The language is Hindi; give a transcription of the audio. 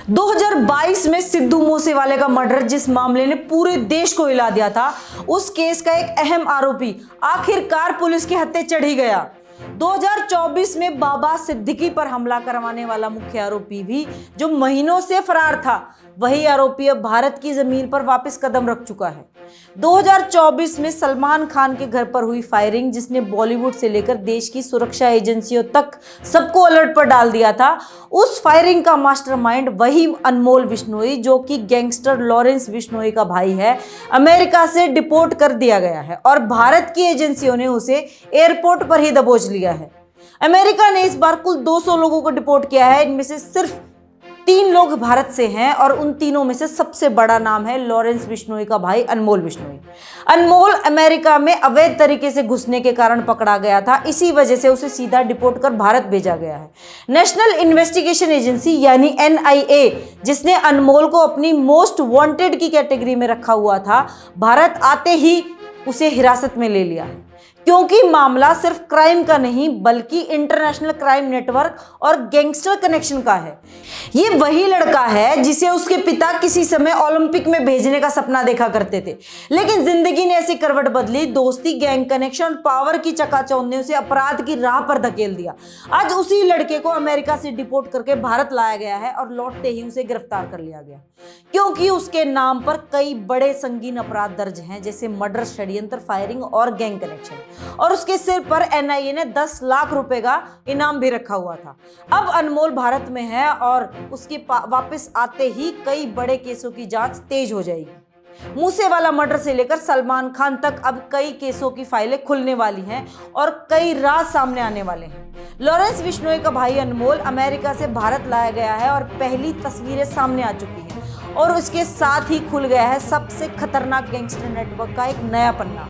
2022 में सिद्धू मूसेवाले का मर्डर, जिस मामले ने पूरे देश को हिला दिया था, उस केस का एक अहम आरोपी आखिरकार पुलिस के हत्थे चढ़ी गया। 2024 में बाबा सिद्दीकी पर हमला करवाने वाला मुख्य आरोपी भी जो महीनों से फरार था, वही आरोपी अब भारत की जमीन पर वापस कदम रख चुका है। 2024 में सलमान खान के घर पर हुई फायरिंग, जिसने बॉलीवुड से लेकर देश की सुरक्षा एजेंसियों तक सबको अलर्ट पर डाल दिया था, उस फायरिंग का मास्टरमाइंड वही अनमोल बिश्नोई, जो कि गैंगस्टर लॉरेंस बिश्नोई का भाई है, अमेरिका से डिपोर्ट कर दिया गया है और भारत की एजेंसियों ने उसे एयरपोर्ट पर ही दबोच लिया है। अमेरिका ने इस बार कुल 200 लोगों को डिपोर्ट किया है। इनमें से सिर्फ 3 लोग भारत से हैं और उन तीनों में से सबसे बड़ा नाम है लॉरेंस बिश्नोई का भाई अनमोल बिश्नोई। अनमोल अमेरिका में अवैध तरीके से घुसने के कारण पकड़ा गया था, इसी वजह से उसे सीधा डिपोर्ट कर भारत भेजा गया है। नेशनल इन्वेस्टिगेशन एजेंसी यानी NIA, जिसने अनमोल को अपनी मोस्ट वांटेड की कैटेगरी में रखा हुआ था, भारत आते ही उसे हिरासत में ले लिया है, क्योंकि मामला सिर्फ क्राइम का नहीं बल्कि इंटरनेशनल क्राइम नेटवर्क और गैंगस्टर कनेक्शन का है। ये वही लड़का है जिसे उसके पिता किसी समय ओलंपिक में भेजने का सपना देखा करते थे, लेकिन जिंदगी ने ऐसी करवट बदली, दोस्ती, गैंग कनेक्शन और पावर की चकाचौंध ने उसे अपराध की राह पर धकेल दिया। आज उसी लड़के को अमेरिका से डिपोर्ट करके भारत लाया गया है और लौटते ही उसे गिरफ्तार कर लिया गया, क्योंकि उसके नाम पर कई बड़े संगीन अपराध दर्ज हैं, जैसे मर्डर, षड्यंत्र, फायरिंग और गैंग कनेक्शन। और उसके सिर पर NIA ने 10 लाख रुपए का इनाम भी रखा हुआ था। अब अनमोल भारत में है और उसके वापस आते ही कई बड़े केसों की जांच तेज हो जाएगी। मूसेवाला मर्डर से लेकर सलमान खान तक अब कई केसों की फाइलें खुलने वाली हैं और कई राज सामने आने वाले हैं। लॉरेंस बिश्नोई का भाई अनमोल अमेरिका से भारत लाया गया है और पहली तस्वीरें सामने आ चुकी हैं और उसके साथ ही खुल गया है सबसे खतरनाक गैंगस्टर नेटवर्क का एक नया पन्ना।